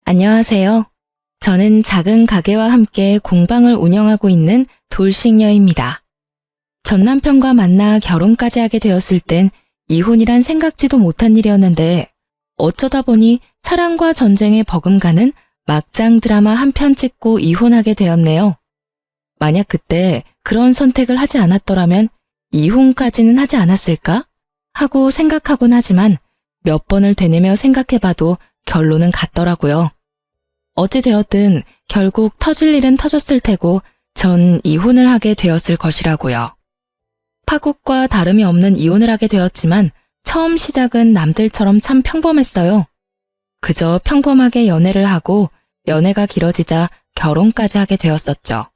안녕하세요. 저는 작은 가게와 함께 공방을 운영하고 있는 돌싱녀입니다. 전 남편과 만나 결혼까지 하게 되었을 땐 이혼이란 생각지도 못한 일이었는데 어쩌다 보니 사랑과 전쟁에 버금가는 막장 드라마 한 편 찍고 이혼하게 되었네요. 만약 그때 그런 선택을 하지 않았더라면 이혼까지는 하지 않았을까? 하고 생각하곤 하지만 몇 번을 되뇌며 생각해봐도 결론은 같더라고요. 어찌되었든 결국 터질 일은 터졌을 테고 전 이혼을 하게 되었을 것이라고요. 파국과 다름이 없는 이혼을 하게 되었지만 처음 시작은 남들처럼 참 평범했어요. 그저 평범하게 연애를 하고 연애가 길어지자 결혼까지 하게 되었었죠.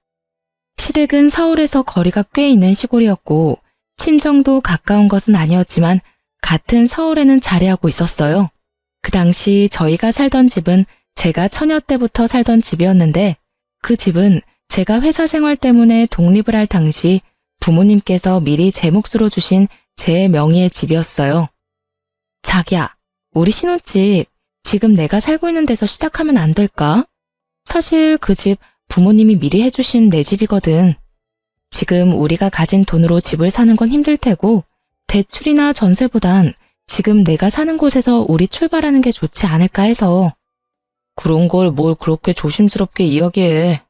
시댁은 서울에서 거리가 꽤 있는 시골이었고 친정도 가까운 것은 아니었지만 같은 서울에는 자리하고 있었어요. 그 당시 저희가 살던 집은 제가 처녀 때부터 살던 집이었는데 그 집은 제가 회사 생활 때문에 독립을 할 당시 부모님께서 미리 제 몫으로 주신 제 명의의 집이었어요. 자기야, 우리 신혼집 지금 내가 살고 있는 데서 시작하면 안 될까? 사실 그 집 부모님이 미리 해주신 내 집이거든. 지금 우리가 가진 돈으로 집을 사는 건 힘들 테고 대출이나 전세보단 지금 내가 사는 곳에서 우리 출발하는 게 좋지 않을까 해서. 그런 걸 뭘 그렇게 조심스럽게 이야기해.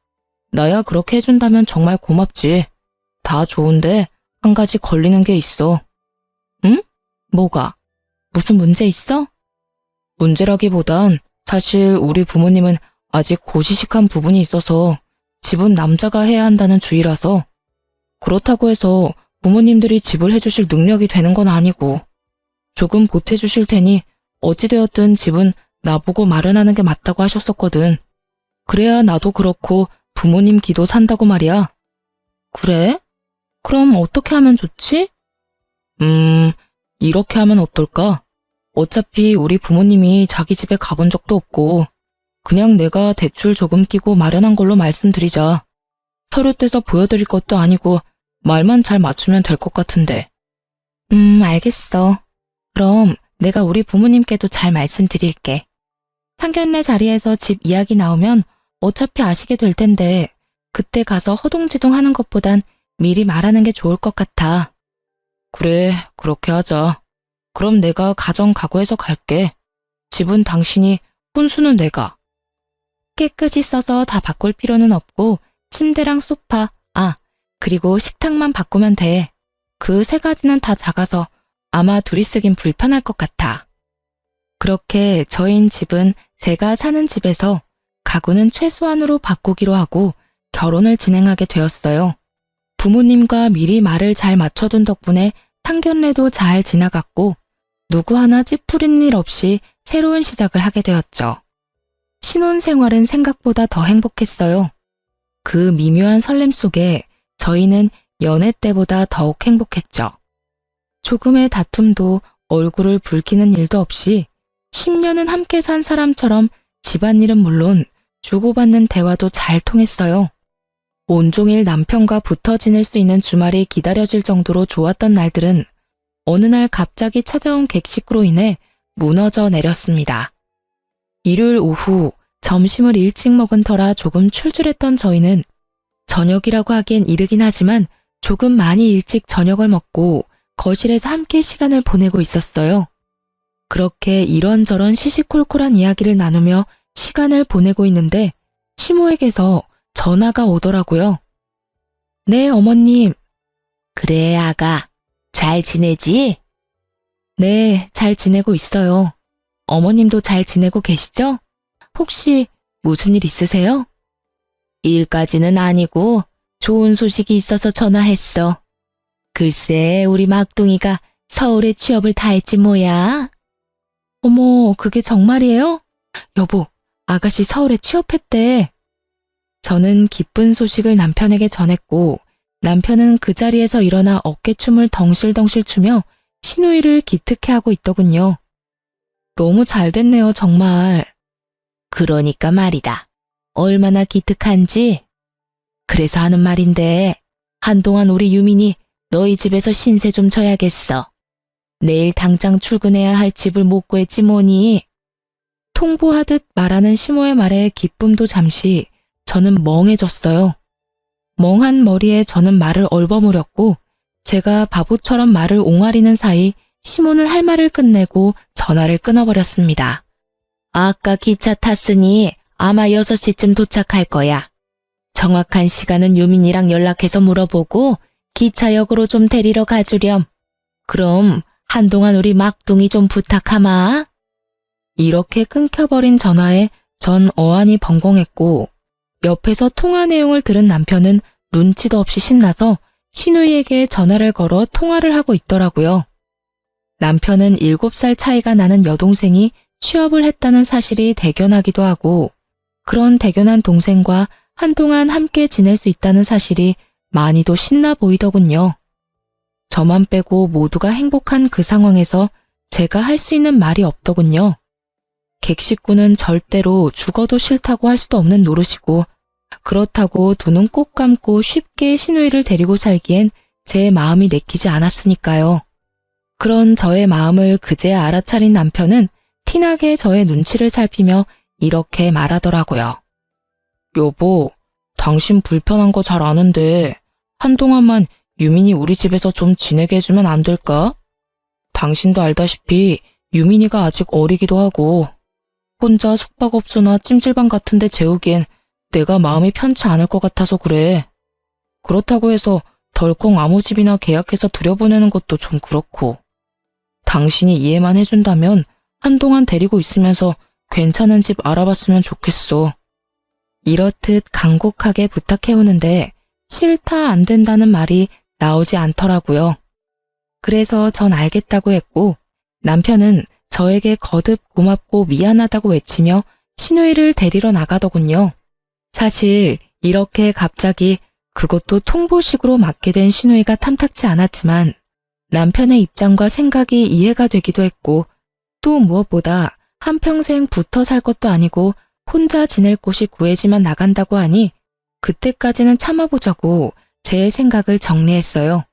나야 그렇게 해준다면 정말 고맙지. 다 좋은데 한 가지 걸리는 게 있어. 응? 뭐가? 무슨 문제 있어? 문제라기보단 사실 우리 부모님은 아직 고지식한 부분이 있어서 집은 남자가 해야 한다는 주의라서. 그렇다고 해서 부모님들이 집을 해주실 능력이 되는 건 아니고 조금 보태주실 테니 어찌되었든 집은 나보고 마련하는 게 맞다고 하셨었거든. 그래야 나도 그렇고 부모님 기도 산다고 말이야. 그래? 그럼 어떻게 하면 좋지? 이렇게 하면 어떨까? 어차피 우리 부모님이 자기 집에 가본 적도 없고 그냥 내가 대출 조금 끼고 마련한 걸로 말씀드리자. 서류 떼서 보여드릴 것도 아니고 말만 잘 맞추면 될 것 같은데. 알겠어. 그럼 내가 우리 부모님께도 잘 말씀드릴게. 상견례 자리에서 집 이야기 나오면 어차피 아시게 될 텐데 그때 가서 허둥지둥 하는 것보단 미리 말하는 게 좋을 것 같아. 그래, 그렇게 하자. 그럼 내가 가정 각오해서 갈게. 집은 당신이, 혼수는 내가. 깨끗이 써서 다 바꿀 필요는 없고 침대랑 소파, 그리고 식탁만 바꾸면 돼. 그 세 가지는 다 작아서 아마 둘이 쓰긴 불편할 것 같아. 그렇게 저희인 집은 제가 사는 집에서 가구는 최소한으로 바꾸기로 하고 결혼을 진행하게 되었어요. 부모님과 미리 말을 잘 맞춰둔 덕분에 상견례도 잘 지나갔고 누구 하나 찌푸리는 일 없이 새로운 시작을 하게 되었죠. 신혼생활은 생각보다 더 행복했어요. 그 미묘한 설렘 속에 저희는 연애 때보다 더욱 행복했죠. 조금의 다툼도 얼굴을 붉히는 일도 없이 10년은 함께 산 사람처럼 집안일은 물론 주고받는 대화도 잘 통했어요. 온종일 남편과 붙어 지낼 수 있는 주말이 기다려질 정도로 좋았던 날들은 어느 날 갑자기 찾아온 객식으로 인해 무너져 내렸습니다. 일요일 오후 점심을 일찍 먹은 터라 조금 출출했던 저희는 저녁이라고 하기엔 이르긴 하지만 조금 많이 일찍 저녁을 먹고 거실에서 함께 시간을 보내고 있었어요. 그렇게 이런저런 시시콜콜한 이야기를 나누며 시간을 보내고 있는데 시모에게서 전화가 오더라고요. 네, 어머님. 그래, 아가. 잘 지내지? 네, 잘 지내고 있어요. 어머님도 잘 지내고 계시죠? 혹시 무슨 일 있으세요? 일까지는 아니고 좋은 소식이 있어서 전화했어. 글쎄, 우리 막둥이가 서울에 취업을 다 했지 뭐야. 어머, 그게 정말이에요? 여보, 아가씨 서울에 취업했대. 저는 기쁜 소식을 남편에게 전했고 남편은 그 자리에서 일어나 어깨춤을 덩실덩실 추며 시누이를 기특해하고 있더군요. 너무 잘 됐네요, 정말. 그러니까 말이다. 얼마나 기특한지. 그래서 하는 말인데 한동안 우리 유민이 너희 집에서 신세 좀 져야겠어. 내일 당장 출근해야 할 집을 못 구했지 뭐니. 통보하듯 말하는 시모의 말에 기쁨도 잠시 저는 멍해졌어요. 멍한 머리에 저는 말을 얼버무렸고 제가 바보처럼 말을 옹알이는 사이 시모는 할 말을 끝내고 전화를 끊어버렸습니다. 아까 기차 탔으니 아마 6시쯤 도착할 거야. 정확한 시간은 유민이랑 연락해서 물어보고 기차역으로 좀 데리러 가주렴. 그럼 한동안 우리 막둥이 좀 부탁하마. 이렇게 끊겨버린 전화에 전 어안이 벙벙했고 옆에서 통화 내용을 들은 남편은 눈치도 없이 신나서 시누이에게 전화를 걸어 통화를 하고 있더라고요. 남편은 7살 차이가 나는 여동생이 취업을 했다는 사실이 대견하기도 하고 그런 대견한 동생과 한동안 함께 지낼 수 있다는 사실이 많이도 신나 보이더군요. 저만 빼고 모두가 행복한 그 상황에서 제가 할 수 있는 말이 없더군요. 객식구는 절대로 죽어도 싫다고 할 수도 없는 노릇이고 그렇다고 두 눈 꼭 감고 쉽게 시누이를 데리고 살기엔 제 마음이 내키지 않았으니까요. 그런 저의 마음을 그제야 알아차린 남편은 티나게 저의 눈치를 살피며 이렇게 말하더라고요. 여보, 당신 불편한 거 잘 아는데 한동안만 유민이 우리 집에서 좀 지내게 해주면 안 될까? 당신도 알다시피 유민이가 아직 어리기도 하고 혼자 숙박업소나 찜질방 같은 데 재우기엔 내가 마음이 편치 않을 것 같아서 그래. 그렇다고 해서 덜컥 아무 집이나 계약해서 들여보내는 것도 좀 그렇고. 당신이 이해만 해준다면 한동안 데리고 있으면서 괜찮은 집 알아봤으면 좋겠어. 이렇듯 간곡하게 부탁해오는데 싫다 안 된다는 말이 나오지 않더라고요. 그래서 전 알겠다고 했고 남편은 저에게 거듭 고맙고 미안하다고 외치며 시누이를 데리러 나가더군요. 사실 이렇게 갑자기 그것도 통보식으로 맡게 된 시누이가 탐탁지 않았지만 남편의 입장과 생각이 이해가 되기도 했고 또 무엇보다 한평생 붙어 살 것도 아니고 혼자 지낼 곳이 구해지만 나간다고 하니 그때까지는 참아보자고 제 생각을 정리했어요.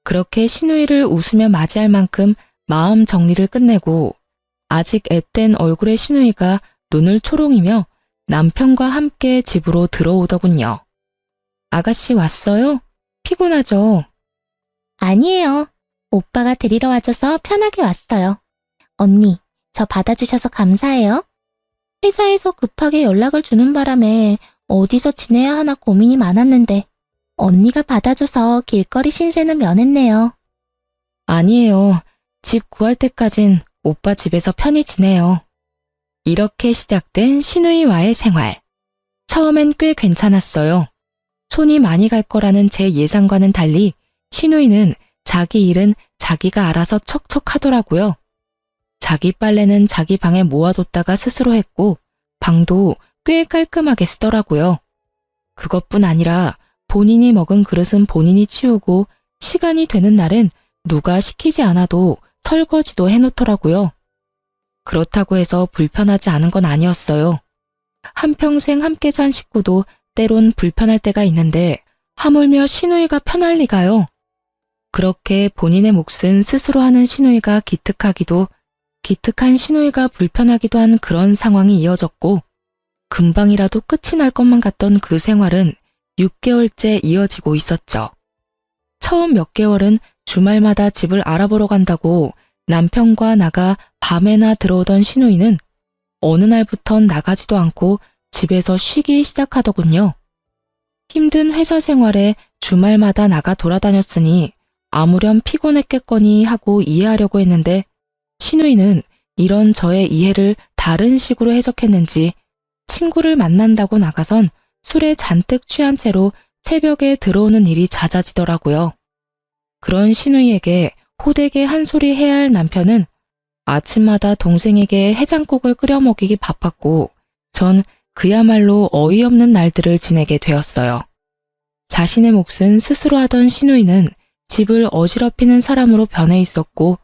그렇게 시누이를 웃으며 맞이할 만큼 마음 정리를 끝내고 아직 앳된 얼굴의 시누이가 눈을 초롱이며 남편과 함께 집으로 들어오더군요. 아가씨 왔어요? 피곤하죠? 아니에요. 오빠가 데리러 와줘서 편하게 왔어요. 언니, 저 받아주셔서 감사해요. 회사에서 급하게 연락을 주는 바람에 어디서 지내야 하나 고민이 많았는데 언니가 받아줘서 길거리 신세는 면했네요. 아니에요. 집 구할 때까진 오빠 집에서 편히 지내요. 이렇게 시작된 시누이와의 생활. 처음엔 꽤 괜찮았어요. 손이 많이 갈 거라는 제 예상과는 달리 시누이는 자기 일은 자기가 알아서 척척 하더라고요. 자기 빨래는 자기 방에 모아뒀다가 스스로 했고 방도 꽤 깔끔하게 쓰더라고요. 그것뿐 아니라 본인이 먹은 그릇은 본인이 치우고 시간이 되는 날엔 누가 시키지 않아도 설거지도 해놓더라고요. 그렇다고 해서 불편하지 않은 건 아니었어요. 한평생 함께 산 식구도 때론 불편할 때가 있는데 하물며 시누이가 편할 리가요. 그렇게 본인의 몫은 스스로 하는 시누이가 기특하기도 기특한 시누이가 불편하기도 한 그런 상황이 이어졌고 금방이라도 끝이 날 것만 같던 그 생활은 6개월째 이어지고 있었죠. 처음 몇 개월은 주말마다 집을 알아보러 간다고 남편과 나가 밤에나 들어오던 시누이는 어느 날부턴 나가지도 않고 집에서 쉬기 시작하더군요. 힘든 회사 생활에 주말마다 나가 돌아다녔으니 아무렴 피곤했겠거니 하고 이해하려고 했는데 시누이는 이런 저의 이해를 다른 식으로 해석했는지 친구를 만난다고 나가선 술에 잔뜩 취한 채로 새벽에 들어오는 일이 잦아지더라고요. 그런 시누이에게 호되게 한 소리 해야 할 남편은 아침마다 동생에게 해장국을 끓여 먹이기 바빴고 전 그야말로 어이없는 날들을 지내게 되었어요. 자신의 몫은 스스로 하던 시누이는 집을 어지럽히는 사람으로 변해 있었고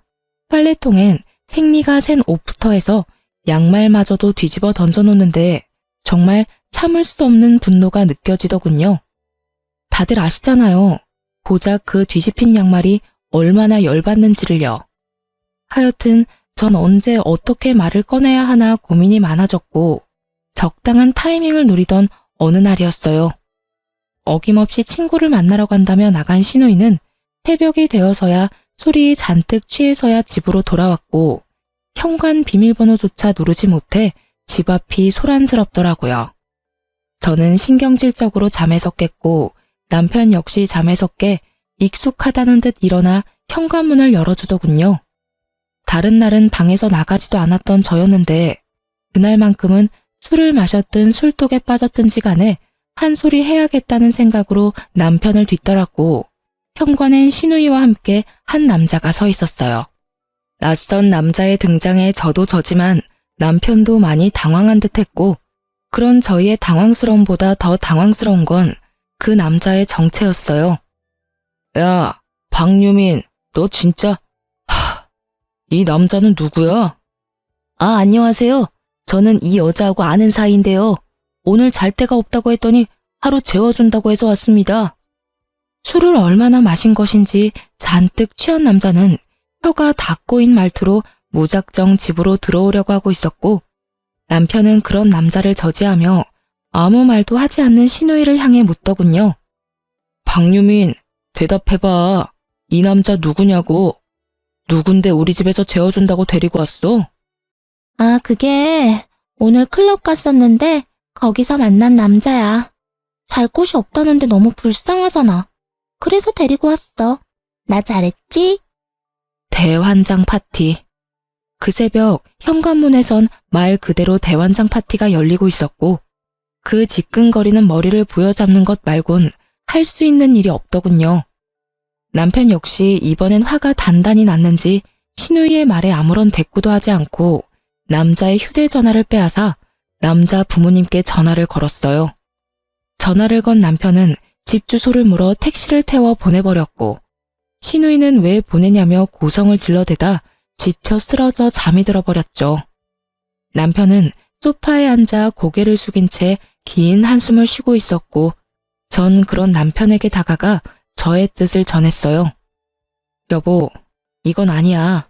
빨래통엔 생리가 샌 옷부터 해서 양말마저도 뒤집어 던져놓는데 정말 참을 수 없는 분노가 느껴지더군요. 다들 아시잖아요. 고작 그 뒤집힌 양말이 얼마나 열받는지를요. 하여튼 전 언제 어떻게 말을 꺼내야 하나 고민이 많아졌고 적당한 타이밍을 노리던 어느 날이었어요. 어김없이 친구를 만나러 간다며 나간 신우이는 새벽이 되어서야 술이 잔뜩 취해서야 집으로 돌아왔고 현관 비밀번호조차 누르지 못해 집 앞이 소란스럽더라고요. 저는 신경질적으로 잠에서 깼고 남편 역시 잠에서 깨 익숙하다는 듯 일어나 현관문을 열어주더군요. 다른 날은 방에서 나가지도 않았던 저였는데 그날만큼은 술을 마셨든 술독에 빠졌든지 간에 한 소리 해야겠다는 생각으로 남편을 뒤따랐고 현관엔 신우이와 함께 한 남자가 서 있었어요. 낯선 남자의 등장에 저도 저지만 남편도 많이 당황한 듯했고 그런 저희의 당황스러움보다 더 당황스러운 건 그 남자의 정체였어요. 야, 박유민, 너 진짜... 이 남자는 누구야? 아, 안녕하세요. 저는 이 여자하고 아는 사이인데요. 오늘 잘 데가 없다고 했더니 하루 재워준다고 해서 왔습니다. 술을 얼마나 마신 것인지 잔뜩 취한 남자는 혀가 다 꼬인 말투로 무작정 집으로 들어오려고 하고 있었고 남편은 그런 남자를 저지하며 아무 말도 하지 않는 신우이를 향해 묻더군요. 박유민, 대답해봐. 이 남자 누구냐고. 누군데 우리 집에서 재워준다고 데리고 왔어? 아, 그게 오늘 클럽 갔었는데 거기서 만난 남자야. 잘 곳이 없다는데 너무 불쌍하잖아. 그래서 데리고 왔어. 나 잘했지? 대환장 파티. 그 새벽 현관문에선 말 그대로 대환장 파티가 열리고 있었고 그 지끈거리는 머리를 부여잡는 것 말곤 할 수 있는 일이 없더군요. 남편 역시 이번엔 화가 단단히 났는지 신우이의 말에 아무런 대꾸도 하지 않고 남자의 휴대전화를 빼앗아 남자 부모님께 전화를 걸었어요. 전화를 건 남편은 집 주소를 물어 택시를 태워 보내버렸고 신우이는 왜 보내냐며 고성을 질러대다 지쳐 쓰러져 잠이 들어버렸죠. 남편은 소파에 앉아 고개를 숙인 채 긴 한숨을 쉬고 있었고 전 그런 남편에게 다가가 저의 뜻을 전했어요. 여보, 이건 아니야.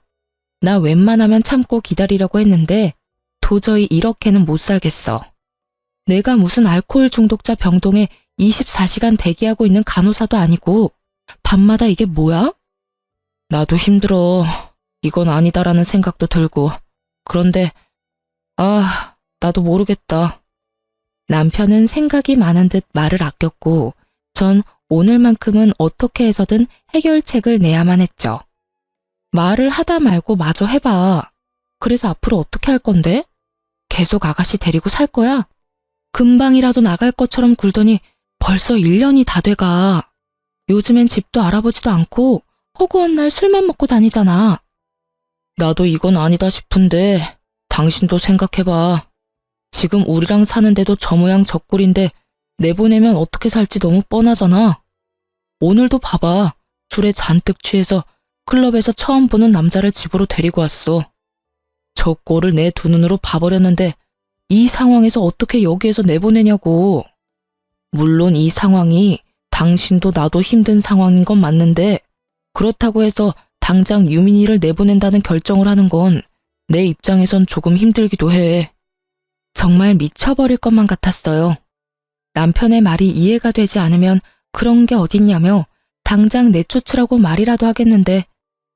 나 웬만하면 참고 기다리려고 했는데 도저히 이렇게는 못 살겠어. 내가 무슨 알코올 중독자 병동에 24시간 대기하고 있는 간호사도 아니고 밤마다 이게 뭐야? 나도 힘들어. 이건 아니다라는 생각도 들고. 그런데 나도 모르겠다. 남편은 생각이 많은 듯 말을 아꼈고 전 오늘만큼은 어떻게 해서든 해결책을 내야만 했죠. 말을 하다 말고 마저 해봐. 그래서 앞으로 어떻게 할 건데? 계속 아가씨 데리고 살 거야? 금방이라도 나갈 것처럼 굴더니 벌써 1년이 다 돼가. 요즘엔 집도 알아보지도 않고 허구한 날 술만 먹고 다니잖아. 나도 이건 아니다 싶은데 당신도 생각해봐. 지금 우리랑 사는데도 저 모양 저 꼴인데 내보내면 어떻게 살지 너무 뻔하잖아. 오늘도 봐봐. 술에 잔뜩 취해서 클럽에서 처음 보는 남자를 집으로 데리고 왔어. 저 꼴을 내 두 눈으로 봐버렸는데 이 상황에서 어떻게 여기에서 내보내냐고. 물론 이 상황이 당신도 나도 힘든 상황인 건 맞는데 그렇다고 해서 당장 유민이를 내보낸다는 결정을 하는 건 내 입장에선 조금 힘들기도 해. 정말 미쳐버릴 것만 같았어요. 남편의 말이 이해가 되지 않으면 그런 게 어딨냐며 당장 내쫓으라고 말이라도 하겠는데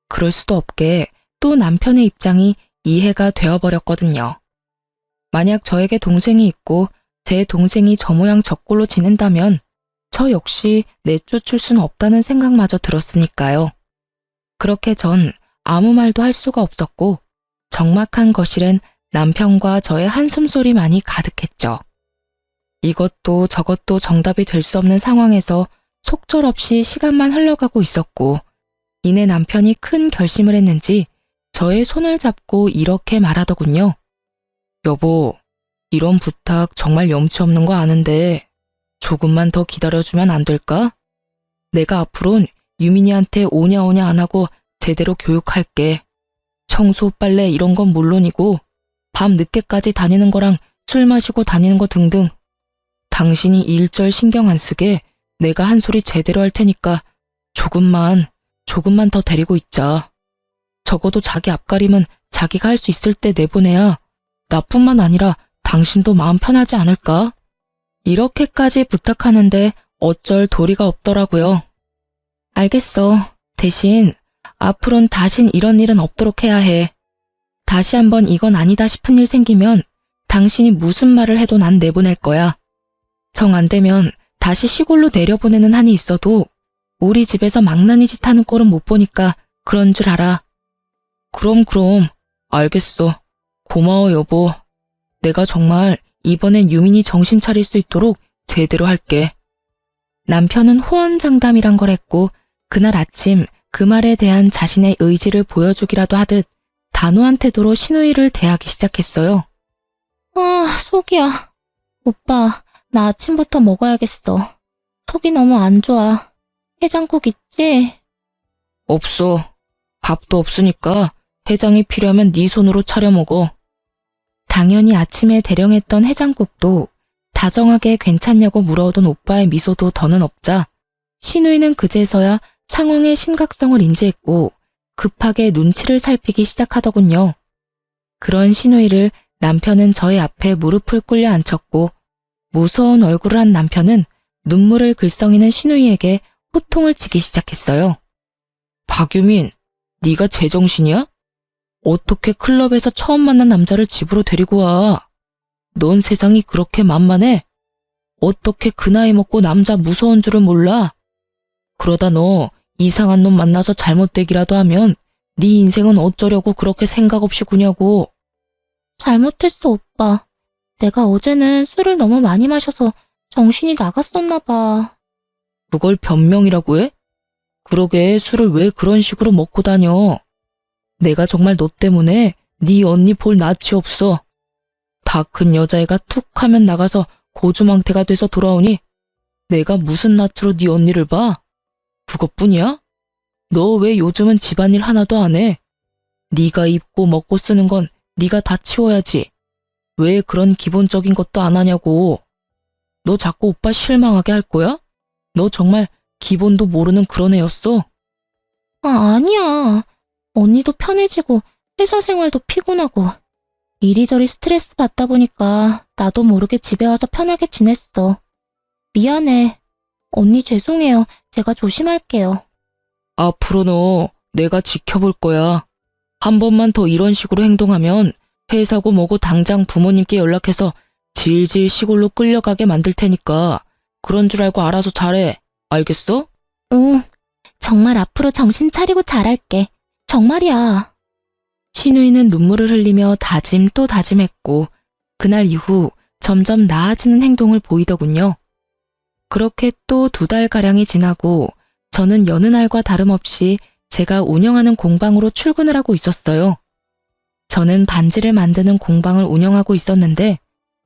그럴 수도 없게 또 남편의 입장이 이해가 되어버렸거든요. 만약 저에게 동생이 있고 제 동생이 저 모양 저 꼴로 지낸다면 저 역시 내쫓을 수는 없다는 생각마저 들었으니까요. 그렇게 전 아무 말도 할 수가 없었고 적막한 거실엔 남편과 저의 한숨소리만이 가득했죠. 이것도 저것도 정답이 될 수 없는 상황에서 속절없이 시간만 흘러가고 있었고 이내 남편이 큰 결심을 했는지 저의 손을 잡고 이렇게 말하더군요. 여보, 이런 부탁 정말 염치 없는 거 아는데 조금만 더 기다려주면 안 될까? 내가 앞으론 유민이한테 오냐 오냐 안 하고 제대로 교육할게. 청소, 빨래 이런 건 물론이고 밤 늦게까지 다니는 거랑 술 마시고 다니는 거 등등. 당신이 일절 신경 안 쓰게 내가 한 소리 제대로 할 테니까 조금만 더 데리고 있자. 적어도 자기 앞가림은 자기가 할 수 있을 때 내보내야 나뿐만 아니라 당신도 마음 편하지 않을까? 이렇게까지 부탁하는데 어쩔 도리가 없더라고요. 알겠어. 대신 앞으론 다신 이런 일은 없도록 해야 해. 다시 한번 이건 아니다 싶은 일 생기면 당신이 무슨 말을 해도 난 내보낼 거야. 정 안 되면 다시 시골로 내려보내는 한이 있어도 우리 집에서 망나니 짓 하는 꼴은 못 보니까 그런 줄 알아. 그럼 알겠어. 고마워 여보. 내가 정말 이번엔 유민이 정신 차릴 수 있도록 제대로 할게. 남편은 호언장담이란 걸 했고 그날 아침 그 말에 대한 자신의 의지를 보여주기라도 하듯 단호한 태도로 시누이를 대하기 시작했어요. 아, 속이야. 오빠, 나 아침부터 먹어야겠어. 속이 너무 안 좋아. 해장국 있지? 없어. 밥도 없으니까 해장이 필요하면 네 손으로 차려 먹어. 당연히 아침에 대령했던 해장국도 다정하게 괜찮냐고 물어오던 오빠의 미소도 더는 없자 시누이는 그제서야 상황의 심각성을 인지했고 급하게 눈치를 살피기 시작하더군요. 그런 시누이를 남편은 저의 앞에 무릎을 꿇려 앉혔고 무서운 얼굴을 한 남편은 눈물을 글썽이는 시누이에게 호통을 치기 시작했어요. 박유민, 네가 제정신이야? 어떻게 클럽에서 처음 만난 남자를 집으로 데리고 와? 넌 세상이 그렇게 만만해? 어떻게 그 나이 먹고 남자 무서운 줄을 몰라? 그러다 너 이상한 놈 만나서 잘못되기라도 하면 네 인생은 어쩌려고 그렇게 생각 없이 구냐고. 잘못했어, 오빠. 내가 어제는 술을 너무 많이 마셔서 정신이 나갔었나 봐. 그걸 변명이라고 해? 그러게 술을 왜 그런 식으로 먹고 다녀? 내가 정말 너 때문에 네 언니 볼 낯이 없어. 다 큰 여자애가 툭 하면 나가서 고주망태가 돼서 돌아오니 내가 무슨 낯으로 네 언니를 봐? 그것뿐이야? 너 왜 요즘은 집안일 하나도 안 해? 네가 입고 먹고 쓰는 건 네가 다 치워야지. 왜 그런 기본적인 것도 안 하냐고. 너 자꾸 오빠 실망하게 할 거야? 너 정말 기본도 모르는 그런 애였어. 아, 아니야. 언니도 편해지고 회사 생활도 피곤하고 이리저리 스트레스 받다 보니까 나도 모르게 집에 와서 편하게 지냈어. 미안해. 언니 죄송해요. 제가 조심할게요. 앞으로 너 내가 지켜볼 거야. 한 번만 더 이런 식으로 행동하면 회사고 뭐고 당장 부모님께 연락해서 질질 시골로 끌려가게 만들 테니까 그런 줄 알고 알아서 잘해. 알겠어? 응. 정말 앞으로 정신 차리고 잘할게. 정말이야. 시누이는 눈물을 흘리며 다짐 또 다짐했고 그날 이후 점점 나아지는 행동을 보이더군요. 그렇게 또 2달가량이 지나고 저는 여느 날과 다름없이 제가 운영하는 공방으로 출근을 하고 있었어요. 저는 반지를 만드는 공방을 운영하고 있었는데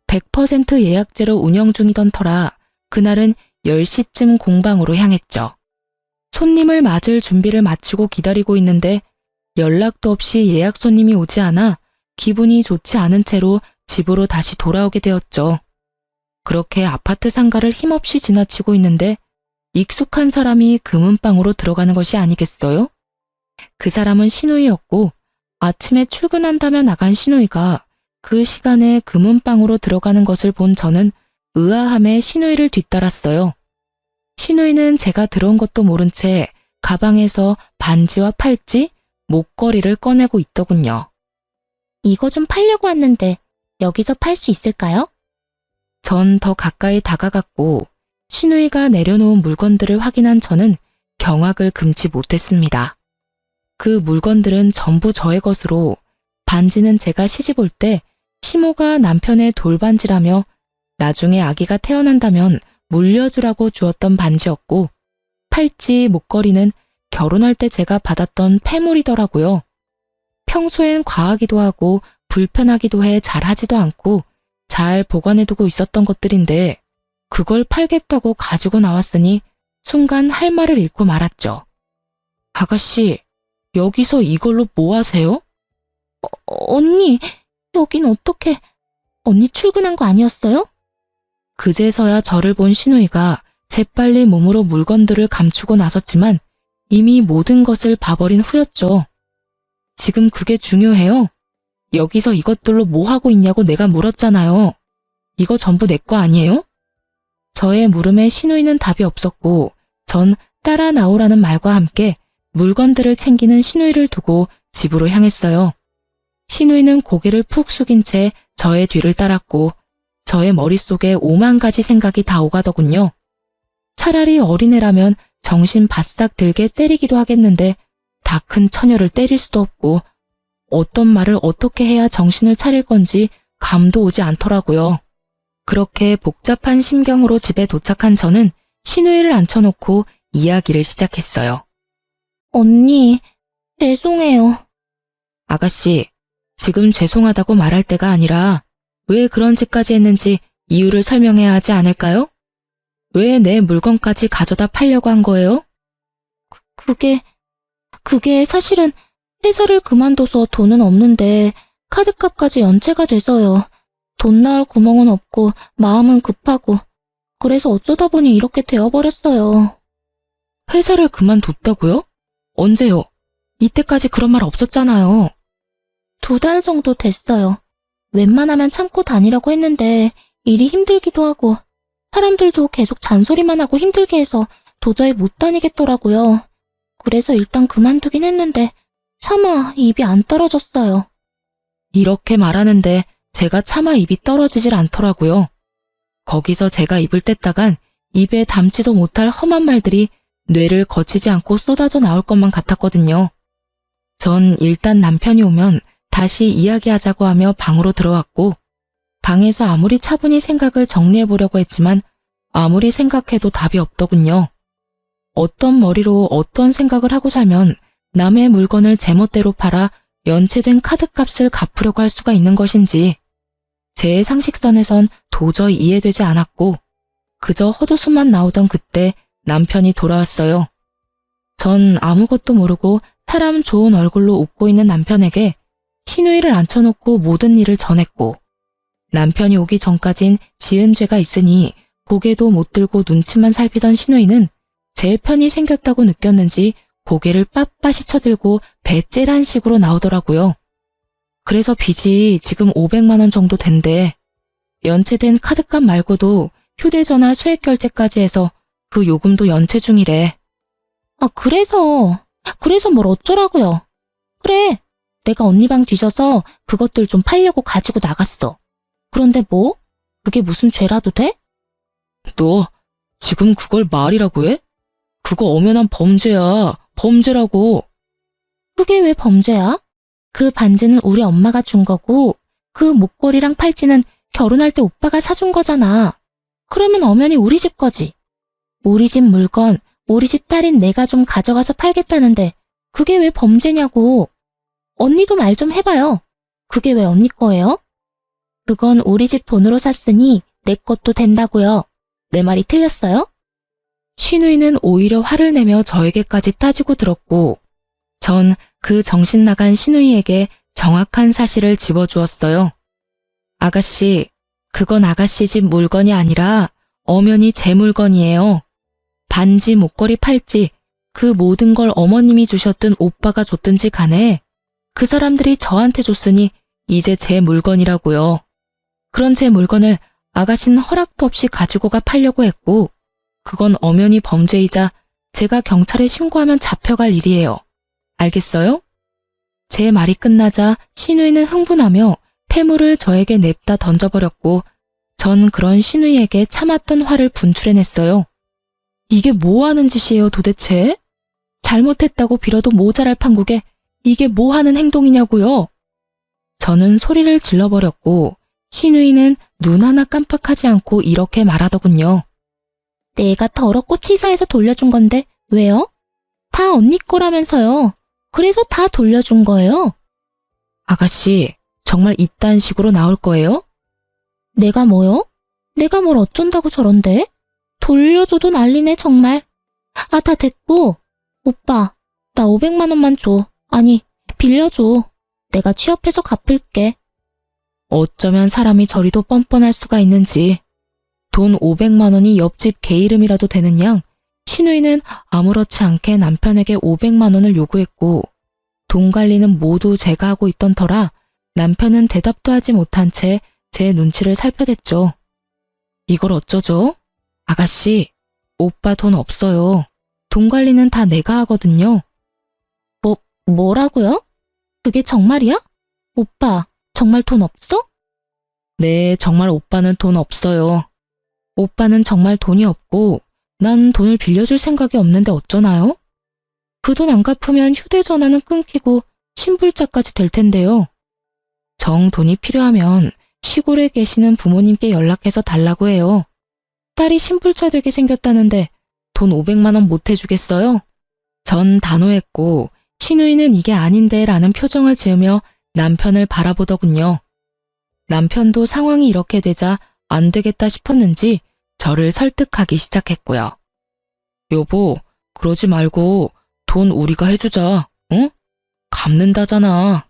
100% 예약제로 운영 중이던 터라 그날은 10시쯤 공방으로 향했죠. 손님을 맞을 준비를 마치고 기다리고 있는데 연락도 없이 예약 손님이 오지 않아 기분이 좋지 않은 채로 집으로 다시 돌아오게 되었죠. 그렇게 아파트 상가를 힘없이 지나치고 있는데 익숙한 사람이 금은방으로 들어가는 것이 아니겠어요? 그 사람은 시누이였고 아침에 출근한다며 나간 시누이가 그 시간에 금은방으로 들어가는 것을 본 저는 의아함에 시누이를 뒤따랐어요. 시누이는 제가 들어온 것도 모른 채 가방에서 반지와 팔찌, 목걸이를 꺼내고 있더군요. 이거 좀 팔려고 왔는데 여기서 팔 수 있을까요? 전 더 가까이 다가갔고 시누이가 내려놓은 물건들을 확인한 저는 경악을 금치 못했습니다. 그 물건들은 전부 저의 것으로 반지는 제가 시집 올 때 시모가 남편의 돌반지라며 나중에 아기가 태어난다면 물려주라고 주었던 반지였고 팔찌, 목걸이는 결혼할 때 제가 받았던 폐물이더라고요. 평소엔 과하기도 하고 불편하기도 해 잘하지도 않고 잘 보관해두고 있었던 것들인데 그걸 팔겠다고 가지고 나왔으니 순간 할 말을 잃고 말았죠. 아가씨, 여기서 이걸로 뭐 하세요? 언니, 여긴 어떻게... 언니 출근한 거 아니었어요? 그제서야 저를 본 시누이가 재빨리 몸으로 물건들을 감추고 나섰지만 이미 모든 것을 봐버린 후였죠. 지금 그게 중요해요? 여기서 이것들로 뭐 하고 있냐고 내가 물었잖아요. 이거 전부 내 거 아니에요? 저의 물음에 신우이는 답이 없었고 전 따라 나오라는 말과 함께 물건들을 챙기는 신우이를 두고 집으로 향했어요. 신우이는 고개를 푹 숙인 채 저의 뒤를 따랐고 저의 머릿속에 5만 가지 생각이 다 오가더군요. 차라리 어린애라면 정신 바싹 들게 때리기도 하겠는데 다 큰 처녀를 때릴 수도 없고 어떤 말을 어떻게 해야 정신을 차릴 건지 감도 오지 않더라고요. 그렇게 복잡한 심경으로 집에 도착한 저는 신우이를 앉혀놓고 이야기를 시작했어요. 언니, 죄송해요. 아가씨, 지금 죄송하다고 말할 때가 아니라 왜 그런 짓까지 했는지 이유를 설명해야 하지 않을까요? 왜 내 물건까지 가져다 팔려고 한 거예요? 그게 사실은 회사를 그만둬서 돈은 없는데 카드값까지 연체가 돼서요. 돈 나올 구멍은 없고 마음은 급하고 그래서 어쩌다 보니 이렇게 되어버렸어요. 회사를 그만뒀다고요? 언제요? 이때까지 그런 말 없었잖아요. 2달 정도 됐어요. 웬만하면 참고 다니려고 했는데 일이 힘들기도 하고 사람들도 계속 잔소리만 하고 힘들게 해서 도저히 못 다니겠더라고요. 그래서 일단 그만두긴 했는데 차마 입이 안 떨어졌어요. 이렇게 말하는데 제가 차마 입이 떨어지질 않더라고요. 거기서 제가 입을 뗐다간 입에 담지도 못할 험한 말들이 뇌를 거치지 않고 쏟아져 나올 것만 같았거든요. 전 일단 남편이 오면 다시 이야기하자고 하며 방으로 들어왔고 방에서 아무리 차분히 생각을 정리해보려고 했지만 아무리 생각해도 답이 없더군요. 어떤 머리로 어떤 생각을 하고 살면 남의 물건을 제멋대로 팔아 연체된 카드값을 갚으려고 할 수가 있는 것인지 제 상식선에선 도저히 이해되지 않았고 그저 헛웃음만 나오던 그때 남편이 돌아왔어요. 전 아무것도 모르고 사람 좋은 얼굴로 웃고 있는 남편에게 신우이를 앉혀놓고 모든 일을 전했고 남편이 오기 전까진 지은 죄가 있으니 고개도 못 들고 눈치만 살피던 신우이는 제 편이 생겼다고 느꼈는지 고개를 빳빳이 쳐들고 배째란 식으로 나오더라고요. 그래서 빚이 지금 500만 원 정도 된대. 연체된 카드값 말고도 휴대전화 소액결제까지 해서 그 요금도 연체 중이래. 그래서 뭘 어쩌라고요. 그래, 내가 언니 방 뒤져서 그것들 좀 팔려고 가지고 나갔어. 그런데 뭐? 그게 무슨 죄라도 돼? 너 지금 그걸 말이라고 해? 그거 엄연한 범죄야. 범죄라고. 그게 왜 범죄야? 그 반지는 우리 엄마가 준 거고 그 목걸이랑 팔찌는 결혼할 때 오빠가 사준 거잖아. 그러면 엄연히 우리 집 거지. 우리 집 물건, 우리 집 딸인 내가 좀 가져가서 팔겠다는데 그게 왜 범죄냐고. 언니도 말 좀 해봐요. 그게 왜 언니 거예요? 그건 우리 집 돈으로 샀으니 내 것도 된다고요. 내 말이 틀렸어요? 신우이는 오히려 화를 내며 저에게까지 따지고 들었고 전 그 정신 나간 신우이에게 정확한 사실을 집어주었어요. 아가씨, 그건 아가씨 집 물건이 아니라 엄연히 제 물건이에요. 반지, 목걸이, 팔찌, 그 모든 걸 어머님이 주셨든 오빠가 줬든지 간에 그 사람들이 저한테 줬으니 이제 제 물건이라고요. 그런 제 물건을 아가씨는 허락도 없이 가지고 가 팔려고 했고 그건 엄연히 범죄이자 제가 경찰에 신고하면 잡혀갈 일이에요. 알겠어요? 제 말이 끝나자 신우이는 흥분하며 폐물을 저에게 냅다 던져버렸고 전 그런 신우이에게 참았던 화를 분출해냈어요. 이게 뭐 하는 짓이에요 도대체? 잘못했다고 빌어도 모자랄 판국에 이게 뭐 하는 행동이냐고요? 저는 소리를 질러버렸고 신우이는 눈 하나 깜빡하지 않고 이렇게 말하더군요. 내가 더럽고 치사해서 돌려준 건데 왜요? 다 언니 거라면서요. 그래서 다 돌려준 거예요. 아가씨, 정말 이딴 식으로 나올 거예요? 내가 뭐요? 내가 뭘 어쩐다고 저런데? 돌려줘도 난리네 정말. 다 됐고. 오빠, 나 500만 원만 줘. 아니, 빌려줘. 내가 취업해서 갚을게. 어쩌면 사람이 저리도 뻔뻔할 수가 있는지. 돈 500만 원이 옆집 개 이름이라도 되는 양 신우이는 아무렇지 않게 남편에게 500만 원을 요구했고 돈 관리는 모두 제가 하고 있던 터라 남편은 대답도 하지 못한 채 제 눈치를 살펴댔죠. 이걸 어쩌죠? 아가씨, 오빠 돈 없어요. 돈 관리는 다 내가 하거든요. 뭐라고요? 그게 정말이야? 오빠, 정말 돈 없어? 네, 정말 오빠는 돈 없어요. 오빠는 정말 돈이 없고 난 돈을 빌려줄 생각이 없는데 어쩌나요? 그 돈 안 갚으면 휴대전화는 끊기고 신불자까지 될 텐데요. 정 돈이 필요하면 시골에 계시는 부모님께 연락해서 달라고 해요. 딸이 신불자 되게 생겼다는데 돈 500만 원 못 해주겠어요? 전 단호했고 시누이는 이게 아닌데 라는 표정을 지으며 남편을 바라보더군요. 남편도 상황이 이렇게 되자 안 되겠다 싶었는지 저를 설득하기 시작했고요. 여보, 그러지 말고 돈 우리가 해주자, 응? 갚는다잖아.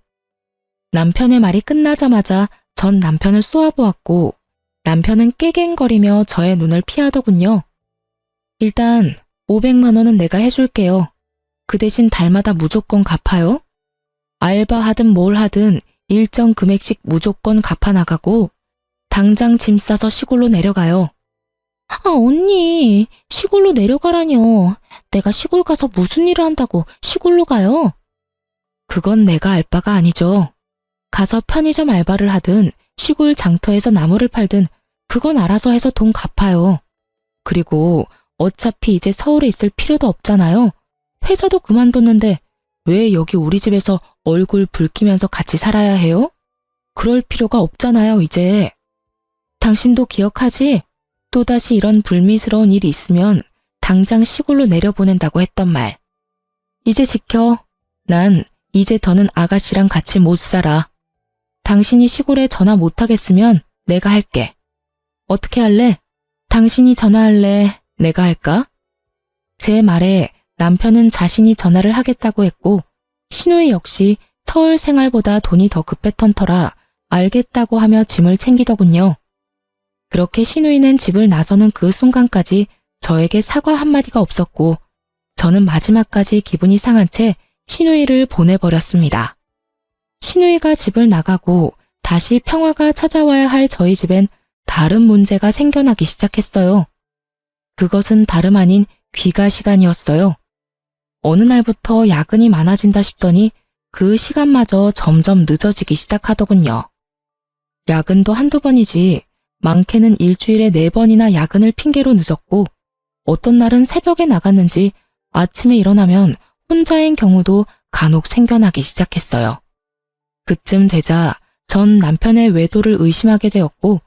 남편의 말이 끝나자마자 전 남편을 쏘아보았고 남편은 깨갱거리며 저의 눈을 피하더군요. 일단 500만 원은 내가 해줄게요. 그 대신 달마다 무조건 갚아요. 알바하든 뭘 하든 일정 금액씩 무조건 갚아나가고 당장 짐 싸서 시골로 내려가요. 언니, 시골로 내려가라뇨. 내가 시골 가서 무슨 일을 한다고 시골로 가요? 그건 내가 알 바가 아니죠. 가서 편의점 알바를 하든 시골 장터에서 나무를 팔든 그건 알아서 해서 돈 갚아요. 그리고 어차피 이제 서울에 있을 필요도 없잖아요. 회사도 그만뒀는데 왜 여기 우리 집에서 얼굴 붉히면서 같이 살아야 해요? 그럴 필요가 없잖아요, 이제. 당신도 기억하지? 또다시 이런 불미스러운 일이 있으면 당장 시골로 내려보낸다고 했던 말. 이제 지켜. 난 이제 더는 아가씨랑 같이 못 살아. 당신이 시골에 전화 못하겠으면 내가 할게. 어떻게 할래? 당신이 전화할래? 내가 할까? 제 말에 남편은 자신이 전화를 하겠다고 했고 시누이 역시 서울 생활보다 돈이 더 급했던 터라 알겠다고 하며 짐을 챙기더군요. 그렇게 시누이는 집을 나서는 그 순간까지 저에게 사과 한마디가 없었고 저는 마지막까지 기분이 상한 채 시누이를 보내버렸습니다. 시누이가 집을 나가고 다시 평화가 찾아와야 할 저희 집엔 다른 문제가 생겨나기 시작했어요. 그것은 다름 아닌 귀가 시간이었어요. 어느 날부터 야근이 많아진다 싶더니 그 시간마저 점점 늦어지기 시작하더군요. 야근도 한두 번이지 많게는 일주일에 4번이나 야근을 핑계로 늦었고 어떤 날은 새벽에 나갔는지 아침에 일어나면 혼자인 경우도 간혹 생겨나기 시작했어요. 그쯤 되자 전 남편의 외도를 의심하게 되었고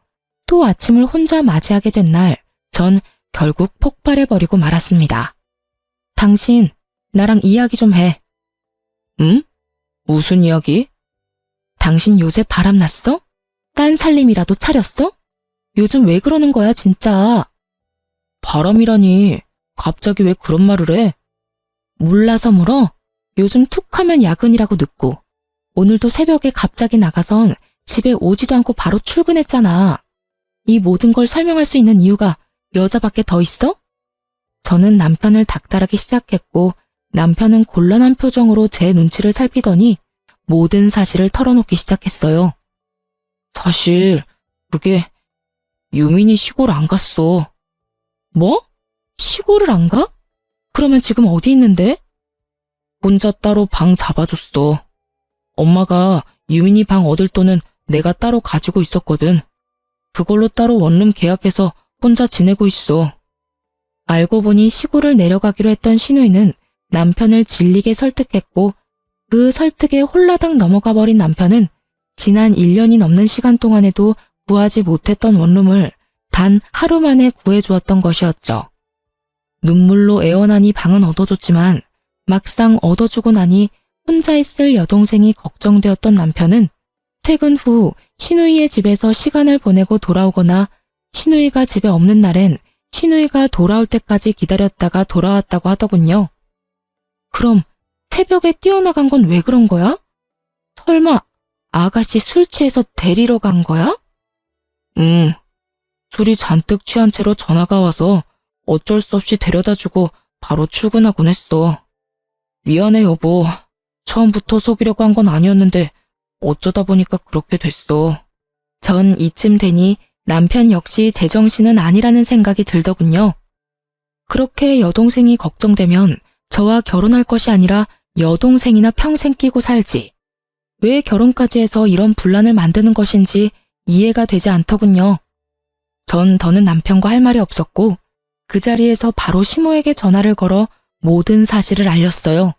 또 아침을 혼자 맞이하게 된 날 전 결국 폭발해버리고 말았습니다. 당신 나랑 이야기 좀 해. 응? 무슨 이야기? 당신 요새 바람났어? 딴 살림이라도 차렸어? 요즘 왜 그러는 거야 진짜? 바람이라니 갑자기 왜 그런 말을 해? 몰라서 물어? 요즘 툭 하면 야근이라고 늦고 오늘도 새벽에 갑자기 나가선 집에 오지도 않고 바로 출근했잖아. 이 모든 걸 설명할 수 있는 이유가 여자밖에 더 있어? 저는 남편을 닥달하기 시작했고 남편은 곤란한 표정으로 제 눈치를 살피더니 모든 사실을 털어놓기 시작했어요. 사실 그게 유민이 시골 안 갔어. 뭐? 시골을 안 가? 그러면 지금 어디 있는데? 혼자 따로 방 잡아줬어. 엄마가 유민이 방 얻을 돈은 내가 따로 가지고 있었거든. 그걸로 따로 원룸 계약해서 혼자 지내고 있어. 알고 보니 시골을 내려가기로 했던 시누이는 남편을 질리게 설득했고 그 설득에 홀라당 넘어가 버린 남편은 지난 1년이 넘는 시간 동안에도 구하지 못했던 원룸을 단 하루 만에 구해주었던 것이었죠. 눈물로 애원하니 방은 얻어줬지만 막상 얻어주고 나니 혼자 있을 여동생이 걱정되었던 남편은 퇴근 후 시누이의 집에서 시간을 보내고 돌아오거나 시누이가 집에 없는 날엔 시누이가 돌아올 때까지 기다렸다가 돌아왔다고 하더군요. 그럼 새벽에 뛰어나간 건 왜 그런 거야? 설마 아가씨 술 취해서 데리러 간 거야? 응. 술이 잔뜩 취한 채로 전화가 와서 어쩔 수 없이 데려다주고 바로 출근하곤 했어. 미안해 여보. 처음부터 속이려고 한 건 아니었는데 어쩌다 보니까 그렇게 됐어. 전 이쯤 되니 남편 역시 제정신은 아니라는 생각이 들더군요. 그렇게 여동생이 걱정되면 저와 결혼할 것이 아니라 여동생이나 평생 끼고 살지. 왜 결혼까지 해서 이런 분란을 만드는 것인지 이해가 되지 않더군요. 전 더는 남편과 할 말이 없었고 그 자리에서 바로 시모에게 전화를 걸어 모든 사실을 알렸어요.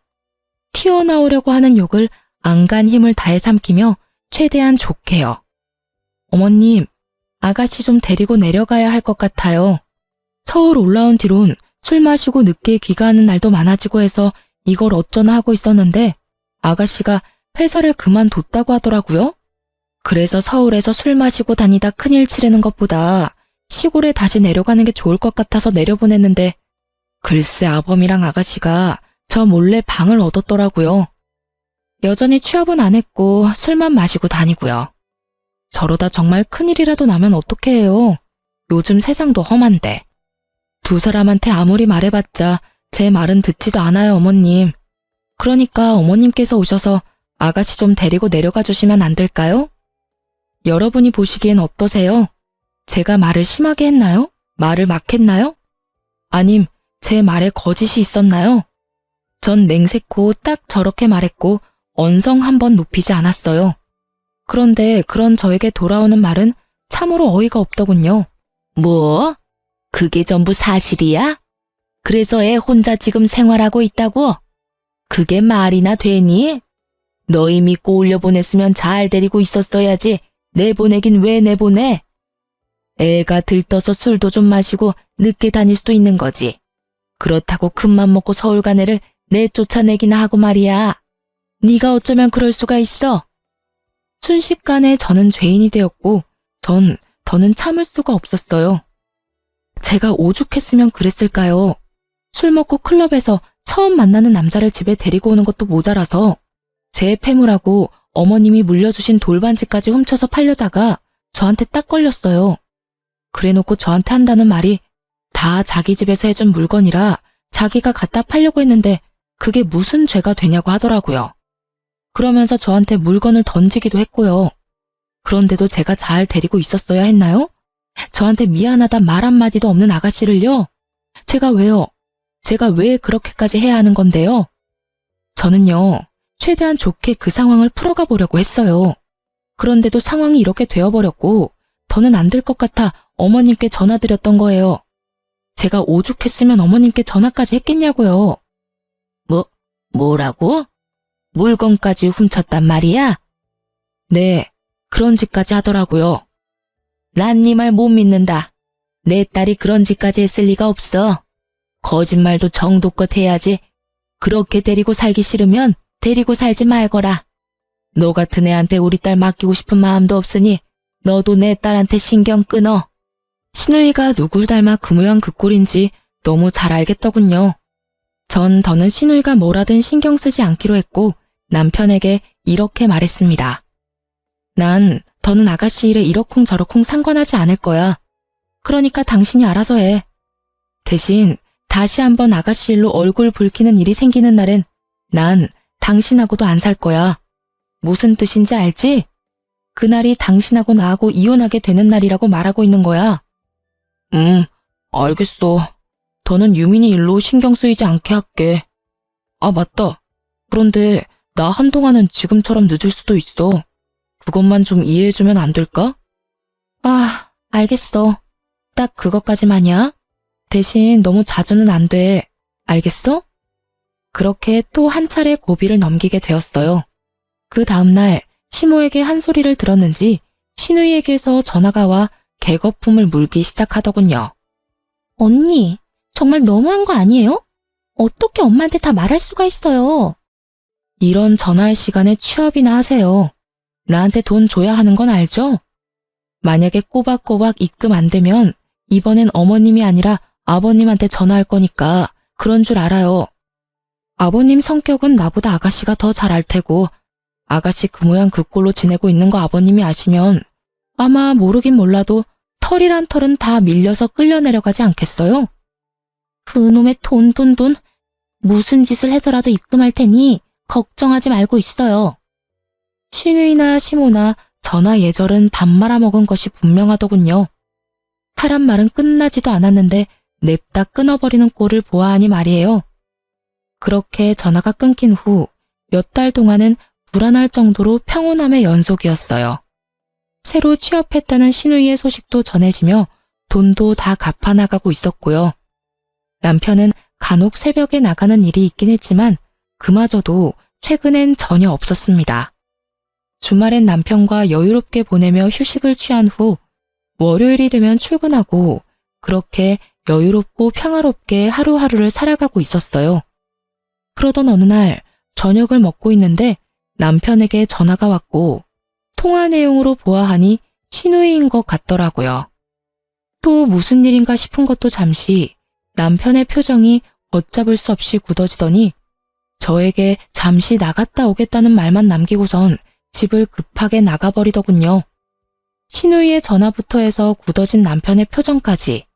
튀어나오려고 하는 욕을 안간 힘을 다해 삼키며 최대한 좋게요. 어머님, 아가씨 좀 데리고 내려가야 할 것 같아요. 서울 올라온 뒤론 술 마시고 늦게 귀가하는 날도 많아지고 해서 이걸 어쩌나 하고 있었는데 아가씨가 회사를 그만뒀다고 하더라고요. 그래서 서울에서 술 마시고 다니다 큰일 치르는 것보다 시골에 다시 내려가는 게 좋을 것 같아서 내려보냈는데 글쎄 아범이랑 아가씨가 저 몰래 방을 얻었더라고요. 여전히 취업은 안 했고 술만 마시고 다니고요. 저러다 정말 큰일이라도 나면 어떡해 해요. 요즘 세상도 험한데. 두 사람한테 아무리 말해봤자 제 말은 듣지도 않아요, 어머님. 그러니까 어머님께서 오셔서 아가씨 좀 데리고 내려가 주시면 안 될까요? 여러분이 보시기엔 어떠세요? 제가 말을 심하게 했나요? 말을 막 했나요? 아님 제 말에 거짓이 있었나요? 전 맹세코 딱 저렇게 말했고 언성 한번 높이지 않았어요. 그런데 그런 저에게 돌아오는 말은 참으로 어이가 없더군요. 뭐? 그게 전부 사실이야? 그래서 애 혼자 지금 생활하고 있다고? 그게 말이나 되니? 너희 믿고 올려보냈으면 잘 데리고 있었어야지. 내보내긴 왜 내보내? 애가 들떠서 술도 좀 마시고 늦게 다닐 수도 있는 거지. 그렇다고 큰맘 먹고 서울 간 애를 내쫓아내기나 하고 말이야. 네가 어쩌면 그럴 수가 있어. 순식간에 저는 죄인이 되었고 더는 참을 수가 없었어요. 제가 오죽했으면 그랬을까요? 술 먹고 클럽에서 처음 만나는 남자를 집에 데리고 오는 것도 모자라서 제 패물하고 어머님이 물려주신 돌반지까지 훔쳐서 팔려다가 저한테 딱 걸렸어요. 그래놓고 저한테 한다는 말이 다 자기 집에서 해준 물건이라 자기가 갖다 팔려고 했는데 그게 무슨 죄가 되냐고 하더라고요. 그러면서 저한테 물건을 던지기도 했고요. 그런데도 제가 잘 데리고 있었어야 했나요? 저한테 미안하다 말 한마디도 없는 아가씨를요? 제가 왜요? 제가 왜 그렇게까지 해야 하는 건데요? 저는요, 최대한 좋게 그 상황을 풀어가 보려고 했어요. 그런데도 상황이 이렇게 되어버렸고 더는 안 될 것 같아 어머님께 전화드렸던 거예요. 제가 오죽했으면 어머님께 전화까지 했겠냐고요. 뭐라고? 물건까지 훔쳤단 말이야? 네, 그런 짓까지 하더라고요. 난 네 말 못 믿는다. 내 딸이 그런 짓까지 했을 리가 없어. 거짓말도 정도껏 해야지. 그렇게 데리고 살기 싫으면 데리고 살지 말거라. 너 같은 애한테 우리 딸 맡기고 싶은 마음도 없으니 너도 내 딸한테 신경 끊어. 신우이가 누굴 닮아 그 모양 그 꼴인지 너무 잘 알겠더군요. 전 더는 신우이가 뭐라든 신경 쓰지 않기로 했고 남편에게 이렇게 말했습니다. 난 더는 아가씨 일에 이러쿵저러쿵 상관하지 않을 거야. 그러니까 당신이 알아서 해. 대신 다시 한번 아가씨 일로 얼굴 붉히는 일이 생기는 날엔 난 당신하고도 안 살 거야. 무슨 뜻인지 알지? 그날이 당신하고 나하고 이혼하게 되는 날이라고 말하고 있는 거야. 알겠어. 더는 유민이 일로 신경 쓰이지 않게 할게. 아, 맞다. 그런데 나 한동안은 지금처럼 늦을 수도 있어. 그것만 좀 이해해주면 안 될까? 아, 알겠어. 딱 그것까지만이야. 대신 너무 자주는 안 돼. 알겠어? 그렇게 또 한 차례 고비를 넘기게 되었어요. 그 다음날 시모에게 한 소리를 들었는지 신우이에게서 전화가 와 개거품을 물기 시작하더군요. 언니, 정말 너무한 거 아니에요? 어떻게 엄마한테 다 말할 수가 있어요? 이런 전화할 시간에 취업이나 하세요. 나한테 돈 줘야 하는 건 알죠? 만약에 꼬박꼬박 입금 안 되면 이번엔 어머님이 아니라 아버님한테 전화할 거니까 그런 줄 알아요. 아버님 성격은 나보다 아가씨가 더 잘 알 테고 아가씨 그 모양 그 꼴로 지내고 있는 거 아버님이 아시면 아마 모르긴 몰라도 털이란 털은 다 밀려서 끌려 내려가지 않겠어요? 그놈의 돈. 무슨 짓을 해서라도 입금할 테니 걱정하지 말고 있어요. 신우이나 시모나 저나 예절은 밥 말아먹은 것이 분명하더군요. 사람 말은 끝나지도 않았는데 냅다 끊어버리는 꼴을 보아하니 말이에요. 그렇게 전화가 끊긴 후 몇 달 동안은 불안할 정도로 평온함의 연속이었어요. 새로 취업했다는 신우이의 소식도 전해지며 돈도 다 갚아나가고 있었고요. 남편은 간혹 새벽에 나가는 일이 있긴 했지만 그마저도 최근엔 전혀 없었습니다. 주말엔 남편과 여유롭게 보내며 휴식을 취한 후 월요일이 되면 출근하고 그렇게 여유롭고 평화롭게 하루하루를 살아가고 있었어요. 그러던 어느 날 저녁을 먹고 있는데 남편에게 전화가 왔고 통화 내용으로 보아하니 신우이인 것 같더라고요. 또 무슨 일인가 싶은 것도 잠시 남편의 표정이 걷잡을 수 없이 굳어지더니 저에게 잠시 나갔다 오겠다는 말만 남기고선 집을 급하게 나가버리더군요. 신우이의 전화부터 해서 굳어진 남편의 표정까지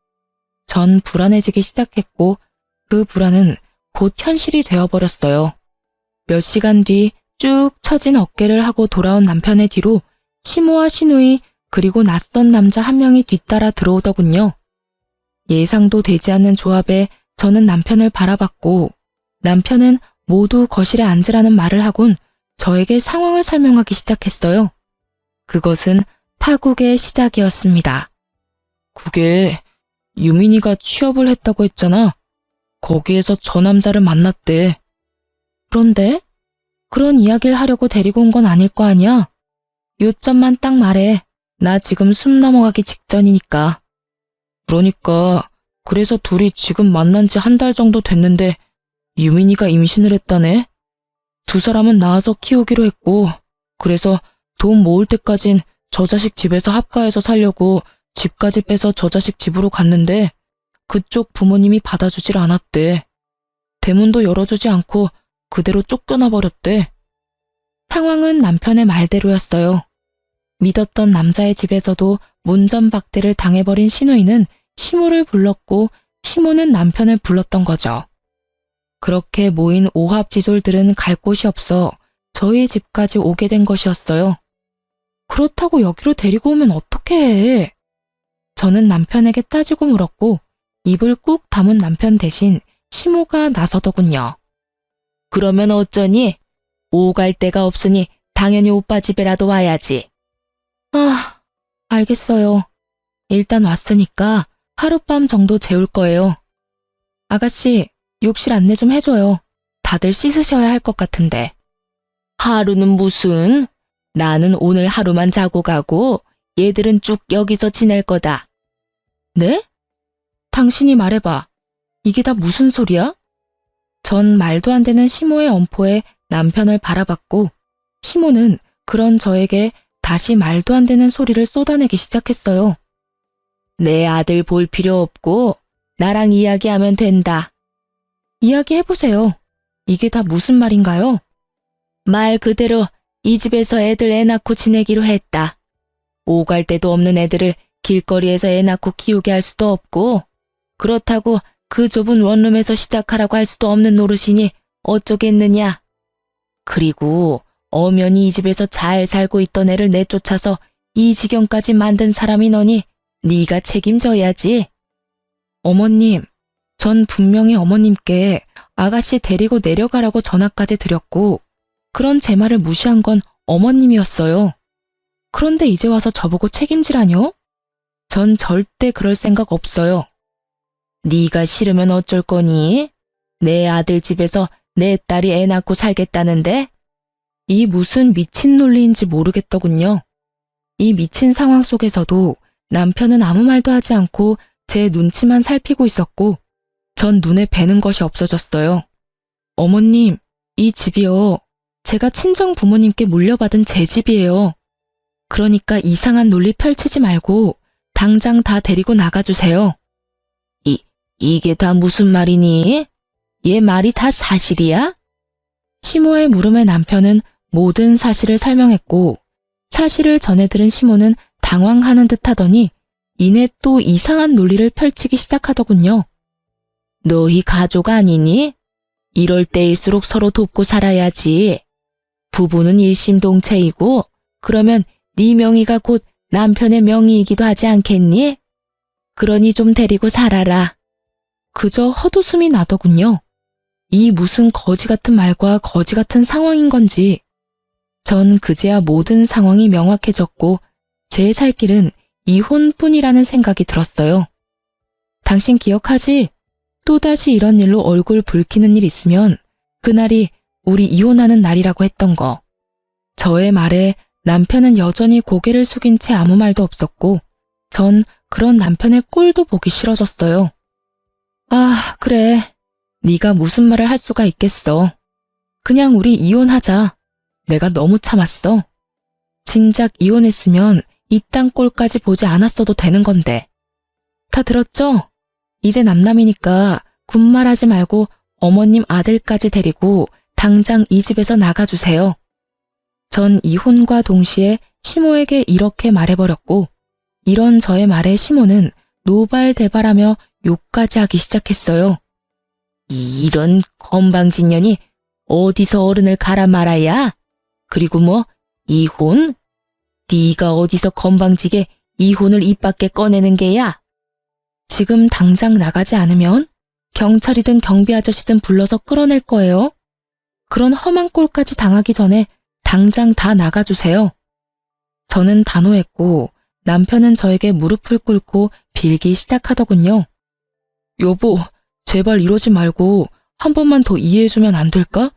전 불안해지기 시작했고 그 불안은 곧 현실이 되어버렸어요. 몇 시간 뒤 쭉 처진 어깨를 하고 돌아온 남편의 뒤로 시모와 신우이 그리고 낯선 남자 한 명이 뒤따라 들어오더군요. 예상도 되지 않는 조합에 저는 남편을 바라봤고 남편은 모두 거실에 앉으라는 말을 하곤 저에게 상황을 설명하기 시작했어요. 그것은 파국의 시작이었습니다. 그게 유민이가 취업을 했다고 했잖아. 거기에서 저 남자를 만났대. 그런데? 그런 이야기를 하려고 데리고 온 건 아닐 거 아니야? 요점만 딱 말해. 나 지금 숨 넘어가기 직전이니까. 그러니까 그래서 둘이 지금 만난 지 한 달 정도 됐는데 유민이가 임신을 했다네. 두 사람은 낳아서 키우기로 했고 그래서 돈 모을 때까진 저 자식 집에서 합가해서 살려고 집까지 빼서 저 자식 집으로 갔는데 그쪽 부모님이 받아주질 않았대. 대문도 열어주지 않고 그대로 쫓겨나 버렸대. 상황은 남편의 말대로였어요. 믿었던 남자의 집에서도 문전박대를 당해버린 신우이는 시모를 불렀고 시모는 남편을 불렀던 거죠. 그렇게 모인 오합지졸들은 갈 곳이 없어 저희 집까지 오게 된 것이었어요. 그렇다고 여기로 데리고 오면 어떻게 해? 저는 남편에게 따지고 물었고 입을 꾹 다문 남편 대신 시모가 나서더군요. 그러면 어쩌니? 오갈 데가 없으니 당연히 오빠 집에라도 와야지. 아, 알겠어요. 일단 왔으니까 하룻밤 정도 재울 거예요. 아가씨, 욕실 안내 좀 해줘요. 다들 씻으셔야 할 것 같은데. 하루는 무슨? 나는 오늘 하루만 자고 가고 얘들은 쭉 여기서 지낼 거다. 네? 당신이 말해봐. 이게 다 무슨 소리야? 전 말도 안 되는 시모의 엄포에 남편을 바라봤고 시모는 그런 저에게 다시 말도 안 되는 소리를 쏟아내기 시작했어요. 내 아들 볼 필요 없고 나랑 이야기하면 된다. 이야기해보세요. 이게 다 무슨 말인가요? 말 그대로 이 집에서 애들 애 낳고 지내기로 했다. 오갈 데도 없는 애들을 길거리에서 애 낳고 키우게 할 수도 없고 그렇다고 그 좁은 원룸에서 시작하라고 할 수도 없는 노릇이니 어쩌겠느냐. 그리고 엄연히 이 집에서 잘 살고 있던 애를 내쫓아서 이 지경까지 만든 사람이 너니 네가 책임져야지. 어머님, 전 분명히 어머님께 아가씨 데리고 내려가라고 전화까지 드렸고 그런 제 말을 무시한 건 어머님이었어요. 그런데 이제 와서 저보고 책임지라뇨? 전 절대 그럴 생각 없어요. 네가 싫으면 어쩔 거니? 내 아들 집에서 내 딸이 애 낳고 살겠다는데? 이 무슨 미친 논리인지 모르겠더군요. 이 미친 상황 속에서도 남편은 아무 말도 하지 않고 제 눈치만 살피고 있었고 전 눈에 뵈는 것이 없어졌어요. 어머님, 이 집이요. 제가 친정 부모님께 물려받은 제 집이에요. 그러니까 이상한 논리 펼치지 말고 당장 다 데리고 나가주세요. 이게 다 무슨 말이니? 얘 말이 다 사실이야? 시모의 물음에 남편은 모든 사실을 설명했고 사실을 전해들은 시모는 당황하는 듯 하더니 이내 또 이상한 논리를 펼치기 시작하더군요. 너희 가족 아니니? 이럴 때일수록 서로 돕고 살아야지. 부부는 일심동체이고 그러면 네 명의가 곧 남편의 명의이기도 하지 않겠니? 그러니 좀 데리고 살아라. 그저 헛웃음이 나더군요. 이 무슨 거지 같은 말과 거지 같은 상황인 건지. 전 그제야 모든 상황이 명확해졌고 제 살 길은 이혼뿐이라는 생각이 들었어요. 당신 기억하지? 또다시 이런 일로 얼굴 붉히는 일 있으면 그날이 우리 이혼하는 날이라고 했던 거. 저의 말에 남편은 여전히 고개를 숙인 채 아무 말도 없었고 전 그런 남편의 꼴도 보기 싫어졌어요. 아, 그래. 네가 무슨 말을 할 수가 있겠어. 그냥 우리 이혼하자. 내가 너무 참았어. 진작 이혼했으면 이딴 꼴까지 보지 않았어도 되는 건데. 다 들었죠? 이제 남남이니까 군말하지 말고 어머님 아들까지 데리고 당장 이 집에서 나가주세요. 전 이혼과 동시에 시모에게 이렇게 말해버렸고 이런 저의 말에 시모는 노발대발하며 욕까지 하기 시작했어요. 이런 건방진년이 어디서 어른을 갈아 말아야? 그리고 뭐 이혼? 네가 어디서 건방지게 이혼을 입 밖에 꺼내는 게야? 지금 당장 나가지 않으면 경찰이든 경비 아저씨든 불러서 끌어낼 거예요. 그런 험한 꼴까지 당하기 전에 당장 다 나가주세요. 저는 단호했고 남편은 저에게 무릎을 꿇고 빌기 시작하더군요. 여보, 제발 이러지 말고 한 번만 더 이해해주면 안 될까?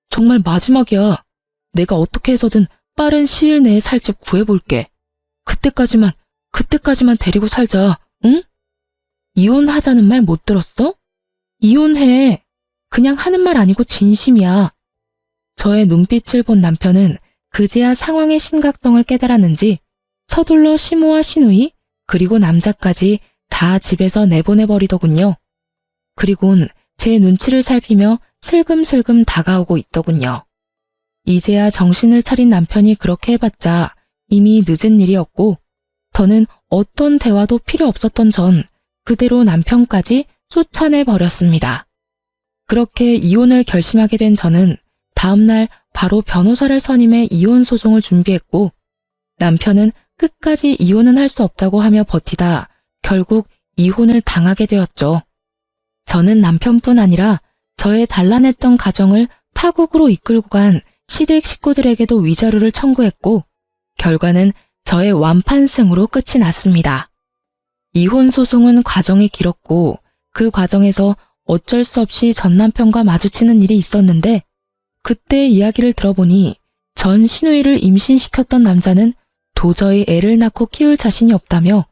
정말 마지막이야. 내가 어떻게 해서든 빠른 시일 내에 살 집 구해볼게. 그때까지만 데리고 살자, 응? 이혼하자는 말 못 들었어? 이혼해. 그냥 하는 말 아니고 진심이야. 저의 눈빛을 본 남편은 그제야 상황의 심각성을 깨달았는지 서둘러 시모와 시누이 그리고 남자까지 다 집에서 내보내버리더군요. 그리곤 제 눈치를 살피며 슬금슬금 다가오고 있더군요. 이제야 정신을 차린 남편이 그렇게 해봤자 이미 늦은 일이었고 더는 어떤 대화도 필요 없었던 전 그대로 남편까지 쫓아내버렸습니다. 그렇게 이혼을 결심하게 된 저는 다음날 바로 변호사를 선임해 이혼 소송을 준비했고 남편은 끝까지 이혼은 할 수 없다고 하며 버티다 결국 이혼을 당하게 되었죠. 저는 남편뿐 아니라 저의 단란했던 가정을 파국으로 이끌고 간 시댁 식구들에게도 위자료를 청구했고 결과는 저의 완판승으로 끝이 났습니다. 이혼 소송은 과정이 길었고 그 과정에서 어쩔 수 없이 전 남편과 마주치는 일이 있었는데 그때 이야기를 들어보니 전 시누이를 임신시켰던 남자는 도저히 애를 낳고 키울 자신이 없다며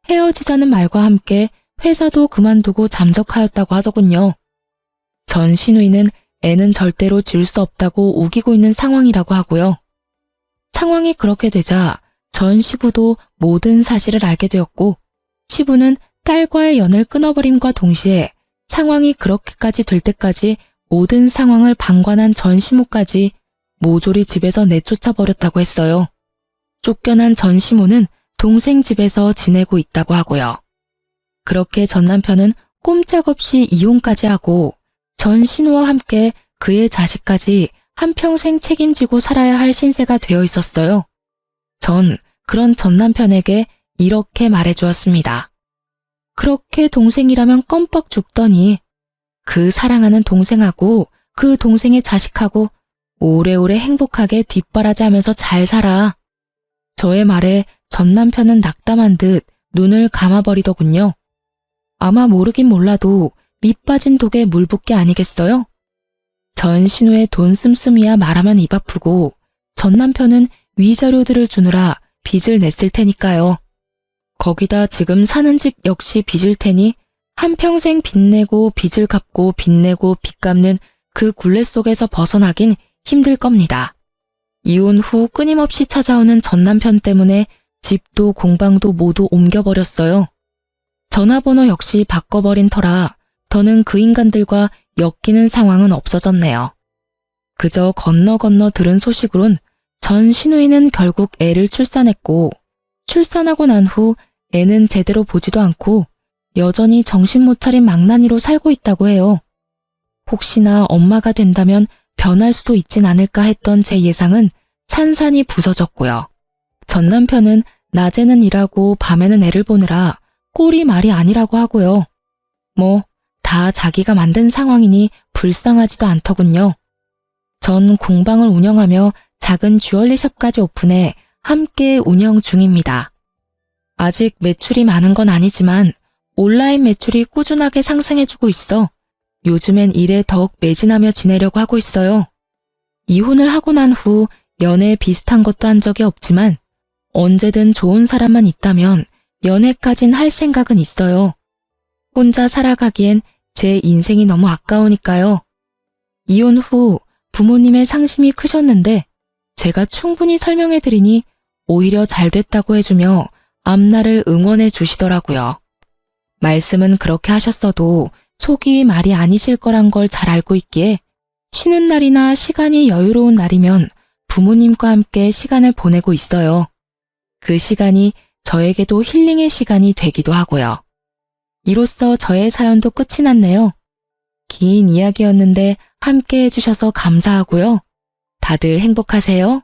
헤어지자는 말과 함께 회사도 그만두고 잠적하였다고 하더군요. 전 시누이는 애는 절대로 지울 수 없다고 우기고 있는 상황이라고 하고요. 상황이 그렇게 되자 전 시부도 모든 사실을 알게 되었고 시부는 딸과의 연을 끊어버림과 동시에 상황이 그렇게까지 될 때까지 모든 상황을 방관한 전 시모까지 모조리 집에서 내쫓아 버렸다고 했어요. 쫓겨난 전 시모는 동생 집에서 지내고 있다고 하고요. 그렇게 전 남편은 꼼짝없이 이혼까지 하고 전 신우와 함께 그의 자식까지 한평생 책임지고 살아야 할 신세가 되어 있었어요. 전 그런 전 남편에게 이렇게 말해주었습니다. 그렇게 동생이라면 껌뻑 죽더니 그 사랑하는 동생하고 그 동생의 자식하고 오래오래 행복하게 뒷바라지하면서 잘 살아. 저의 말에 전 남편은 낙담한 듯 눈을 감아버리더군요. 아마 모르긴 몰라도 밑 빠진 독에 물 붓기 아니겠어요? 전 신우의 돈 씀씀이야 말하면 입 아프고 전 남편은 위자료들을 주느라 빚을 냈을 테니까요. 거기다 지금 사는 집 역시 빚일 테니 한평생 빚 내고 빚을 갚고 빚 내고 빚 갚는 그 굴레 속에서 벗어나긴 힘들 겁니다. 이혼 후 끊임없이 찾아오는 전 남편 때문에 집도 공방도 모두 옮겨버렸어요. 전화번호 역시 바꿔버린 터라 더는 그 인간들과 엮이는 상황은 없어졌네요. 그저 건너 들은 소식으론 전 시누이는 결국 애를 출산했고 출산하고 난 후 애는 제대로 보지도 않고 여전히 정신 못 차린 망나니로 살고 있다고 해요. 혹시나 엄마가 된다면 변할 수도 있진 않을까 했던 제 예상은 산산이 부서졌고요. 전 남편은 낮에는 일하고 밤에는 애를 보느라 꼴이 말이 아니라고 하고요. 뭐, 다 자기가 만든 상황이니 불쌍하지도 않더군요. 전 공방을 운영하며 작은 주얼리샵까지 오픈해 함께 운영 중입니다. 아직 매출이 많은 건 아니지만 온라인 매출이 꾸준하게 상승해주고 있어 요즘엔 일에 더욱 매진하며 지내려고 하고 있어요. 이혼을 하고 난 후 연애 비슷한 것도 한 적이 없지만 언제든 좋은 사람만 있다면 연애까진 할 생각은 있어요. 혼자 살아가기엔 제 인생이 너무 아까우니까요. 이혼 후 부모님의 상심이 크셨는데 제가 충분히 설명해드리니 오히려 잘 됐다고 해주며 앞날을 응원해 주시더라고요. 말씀은 그렇게 하셨어도 속이 말이 아니실 거란 걸 잘 알고 있기에 쉬는 날이나 시간이 여유로운 날이면 부모님과 함께 시간을 보내고 있어요. 그 시간이 저에게도 힐링의 시간이 되기도 하고요. 이로써 저의 사연도 끝이 났네요. 긴 이야기였는데 함께 해주셔서 감사하고요. 다들 행복하세요.